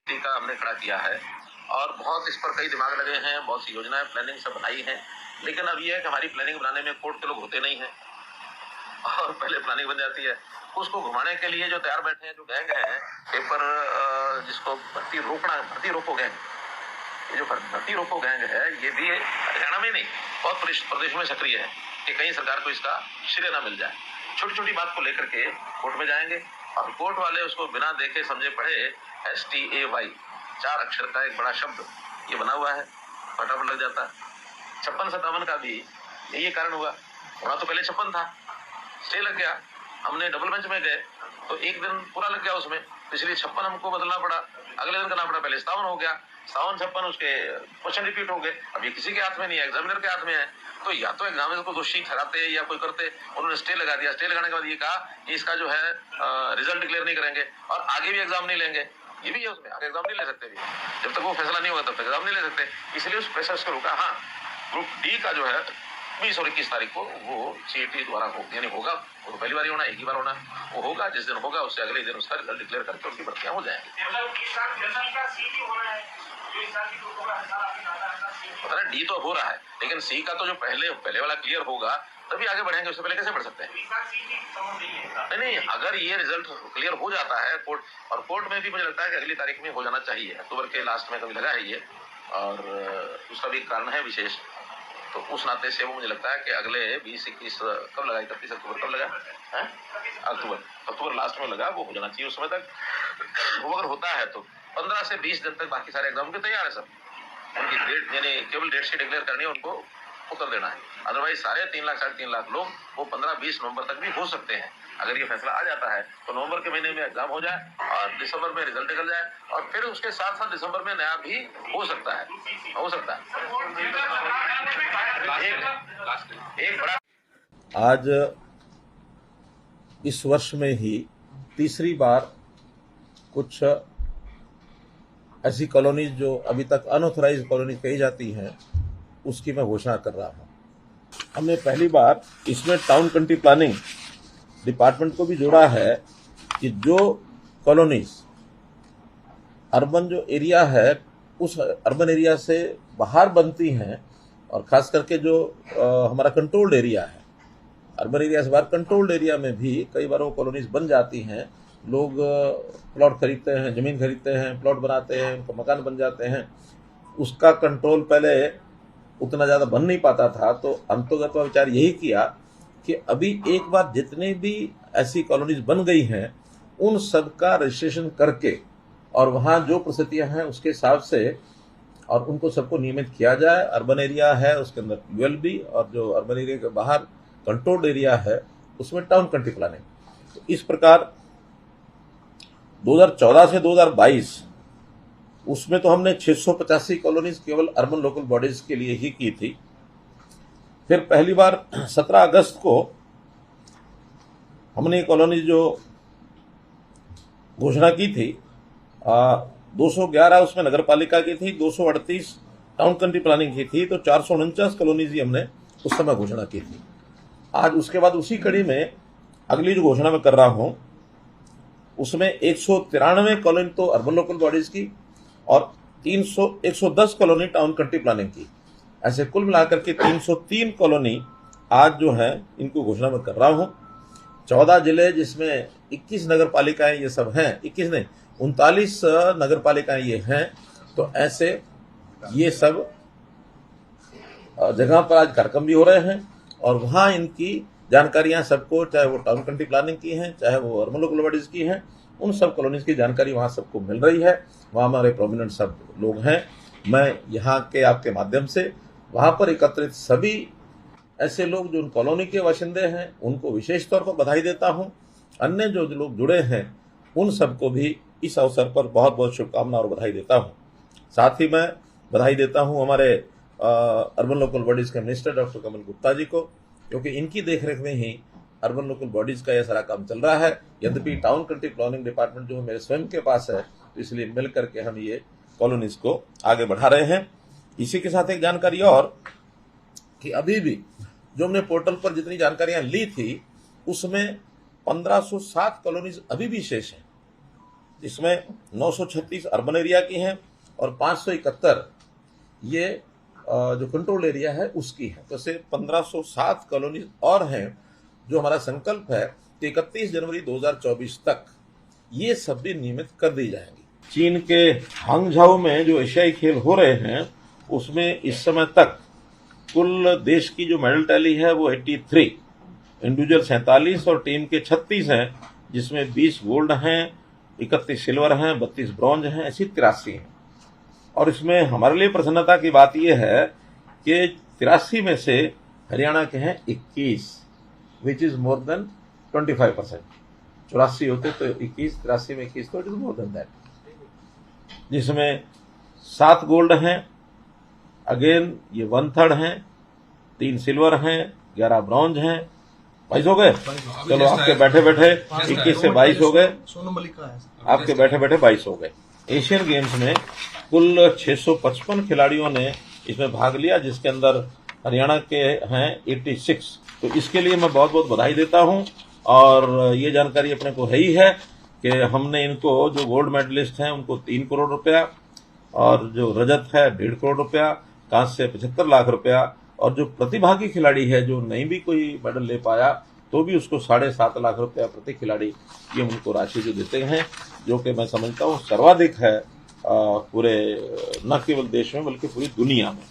का हमने खड़ा किया है और बहुत इस पर कई दिमाग लगे हैं, बहुत सी योजनाएं प्लानिंग सब बनाई हैं, लेकिन अब ये है कि हमारी प्लानिंग बनाने में कोर्ट के लोग होते नहीं हैं और पहले प्लानिंग बन जाती है। उसको घुमाने के लिए जो तैयार बैठे हैं, जो गैंग है पेपर जिसको भर्ती रोको गैंग, ये जो भर्ती रोको गैंग है, ये भी हरियाणा में नहीं बहुत प्रदेश में सक्रिय है कि कहीं सरकार को इसका श्रेय ना मिल जाए। छोटी छोटी बात को लेकर के कोर्ट में जाएंगे और कोर्ट वाले उसको बिना देखे समझे पढ़े STAY 4 अक्षर का एक बड़ा शब्द ये बना हुआ है, फटाफट लग जाता है। 56-57 का भी यही कारण हुआ, वहां तो पहले 56 था, स्टे लग गया, हमने डबल बेंच में गए तो एक दिन पूरा लग गया उसमें, इसलिए 56 हमको बदलना पड़ा, अगले दिन करना पड़ा, पहले 57 हो गया, 57-56 उसके क्वेश्चन रिपीट हो गए। अब ये किसी के हाथ में नहीं है, एग्जामिनर के हाथ में है, तो या तो एग्जामिनर को दोषी ठहराते या कोई करते, उन्होंने स्टे लगा दिया। स्टे लगाने के बाद ये कहा कि इसका जो है रिजल्ट डिक्लेयर नहीं करेंगे और आगे भी एग्जाम नहीं लेंगे, ये भी है उसमें, आगे एग्जाम नहीं ले सकते भी, जब तक वो फैसला नहीं होगा तब तक एग्जाम नहीं ले सकते, इसलिए उस प्रेशर को रोका। हाँ, ग्रुप डी का जो है 20 और 21 तारीख को वो CET द्वारा यानी होगा, वो तो पहली बार ही होना, एक ही बार होना, वो होगा, जिस दिन होगा उससे अगले दिन उसका रिजल्ट डिक्लेयर करके उनकी भर्तियां हो जाएंगी। पता नहीं, डी तो हो रहा है, लेकिन सी का तो जो पहले वाला क्लियर होगा तभी आगे बढ़ेंगे, उससे पहले कैसे बढ़ सकते हैं? नहीं, अगर ये रिजल्ट क्लियर हो जाता है कोर्ट, और कोर्ट में भी मुझे लगता है कि अगली तारीख में हो जाना चाहिए, अक्टूबर के लास्ट में कभी लगा है ये, और उसका भी कारण है विशेष, तो उस नाते से वो मुझे लगता है कि अगले 20-21 कब लगा, 31 अक्टूबर कब लगा है, अक्टूबर लास्ट में लगा, वो हो जाना चाहिए उस समय तक। वो अगर होता है तो 15 से 20 दिन तक बाकी सारे एग्जाम के तैयार है सब, उनकी डेट यानी केवल डेट से डिक्लेयर करनी है, उनको उत्तर देना है। अदरवाइज सारे 3 लाख 3.5 लाख लोग वो 15-20 नवंबर तक भी हो सकते हैं। अगर ये फैसला आ जाता है तो नवंबर के महीने में एग्जाम हो जाए और दिसंबर में रिजल्ट निकल जाए, और फिर उसके साथ साथ दिसंबर में नया भी हो सकता है, एक बड़ा। आज इस वर्ष में ही तीसरी बार कुछ ऐसी कॉलोनीज जो अभी तक अनऑथराइज्ड कॉलोनीज कही जाती हैं उसकी मैं घोषणा कर रहा हूं। हमने पहली बार इसमें टाउन कंट्री प्लानिंग डिपार्टमेंट को भी जोड़ा है कि जो कॉलोनीज अर्बन जो एरिया है उस अर्बन एरिया से बाहर बनती हैं, और खास करके जो हमारा कंट्रोल्ड एरिया है, अर्बन एरिया से बाहर कंट्रोल्ड एरिया में भी कई बार वो कॉलोनीज बन जाती हैं, लोग प्लॉट खरीदते हैं, जमीन खरीदते हैं, प्लॉट बनाते हैं, उनको मकान बन जाते हैं, उसका कंट्रोल पहले उतना ज्यादा बन नहीं पाता था, तो अंतर्गत विचार यही किया कि अभी एक बार जितने भी ऐसी कॉलोनीज बन गई हैं उन सब का रजिस्ट्रेशन करके और वहां जो परिस्थितियां हैं उसके हिसाब से और उनको सबको नियमित किया जाए। अर्बन एरिया है उसके अंदर ULB, और जो अर्बन एरिया के बाहर कंट्रोल्ड एरिया है उसमें टाउन कंट्री प्लानिंग। तो इस प्रकार 2014 से 2022 उसमें तो हमने 685 कॉलोनीज केवल अर्बन लोकल बॉडीज के लिए ही की थी। फिर पहली बार 17 अगस्त को हमने कॉलोनी जो घोषणा की थी 211 उसमें नगर पालिका की थी, 238 टाउन कंट्री प्लानिंग की थी, तो 449 कॉलोनीज ही हमने उस समय घोषणा की थी। आज उसके बाद उसी कड़ी में अगली जो घोषणा मैं कर रहा हूं उसमें 193 कॉलोनी तो अर्बन लोकल बॉडीज की और 110 कॉलोनी टाउन कंट्री प्लानिंग की, ऐसे कुल मिलाकर के 303 कॉलोनी आज जो है इनको घोषणा में कर रहा हूं। 14 जिले जिसमें 21 नगर पालिकाएं ये सब हैं, 21 नहीं 39 नगर पालिकाएं ये हैं, तो ऐसे ये सब जगह पर आज कार्यक्रम भी हो रहे हैं और वहां इनकी जानकारियां सबको, चाहे वो टाउन कंट्री प्लानिंग की हैं चाहे वो अर्बन लोकल बॉडीज की हैं, उन सब कॉलोनीज की जानकारी वहां सबको मिल रही है। वहां हमारे प्रोमिनेंट सब लोग हैं, मैं यहाँ के आपके माध्यम से वहां पर एकत्रित सभी ऐसे लोग जो उन कॉलोनी के बाशिंदे हैं उनको विशेष तौर पर बधाई देता हूं। अन्य जो लोग जुड़े हैं उन सबको भी इस अवसर पर बहुत बहुत शुभकामना और बधाई देता हूं। साथ ही मैं बधाई देता हूं हमारे अर्बन लोकल बॉडीज के मिनिस्टर डॉक्टर कमल गुप्ता जी को, क्योंकि इनकी देखरेख में ही अर्बन लोकल बॉडीज का यह सारा काम चल रहा है। यद्यपि टाउन कंट्री प्लानिंग डिपार्टमेंट जो मेरे स्वयं के पास है, तो इसलिए मिल करके हम ये कॉलोनीज को आगे बढ़ा रहे हैं। इसी के साथ एक जानकारी और कि अभी भी जो हमने पोर्टल पर जितनी जानकारियां ली थी उसमें 1507 कॉलोनीज अभी भी शेष हैं। इसमें 936 अर्बन एरिया की हैं और 571 ये जो कंट्रोल एरिया है उसकी है। तो से 1507 कॉलोनी और हैं जो हमारा संकल्प है कि 31 जनवरी 2024 तक ये सब भी नियमित कर दी जाएंगी। चीन के हांगझाओ में जो एशियाई खेल हो रहे हैं उसमें इस समय तक कुल देश की जो मेडल टैली है वो 83, इंडिविजुअल 47 और टीम के 36 हैं, जिसमें 20 गोल्ड हैं, 31 सिल्वर हैं, 32 ब्रॉन्ज हैं, ऐसी 83 हैं। और इसमें हमारे लिए प्रसन्नता की बात यह है कि 83 में से हरियाणा के हैं 21, विच इज मोर देन 25%। 84 होते तो 21, 83 में 21, तो it is more than that. जिसमें 7 गोल्ड हैं, अगेन ये 1/3 हैं, 3 सिल्वर हैं, 11 ब्रॉन्ज हैं। 22 हो गए? चलो आपके बैठे बैठे 21 से 22 हो गए, आपके बैठे बैठे 22 हो गए। एशियन गेम्स में कुल 655 खिलाड़ियों ने इसमें भाग लिया, जिसके अंदर हरियाणा के हैं 86। तो इसके लिए मैं बहुत बहुत बधाई देता हूं। और ये जानकारी अपने को है ही है कि हमने इनको जो गोल्ड मेडलिस्ट हैं उनको 3 करोड़ रुपया, और जो रजत है 1.5 करोड़ रुपया, कांस्य 75 लाख रुपया, और जो प्रतिभागी खिलाड़ी है जो नहीं भी कोई मेडल ले पाया तो भी उसको 7.5 लाख रुपया प्रति खिलाड़ी ये उनको राशि जो देते हैं, जो कि मैं समझता हूँ सर्वाधिक है पूरे न केवल देश में बल्कि पूरी दुनिया में।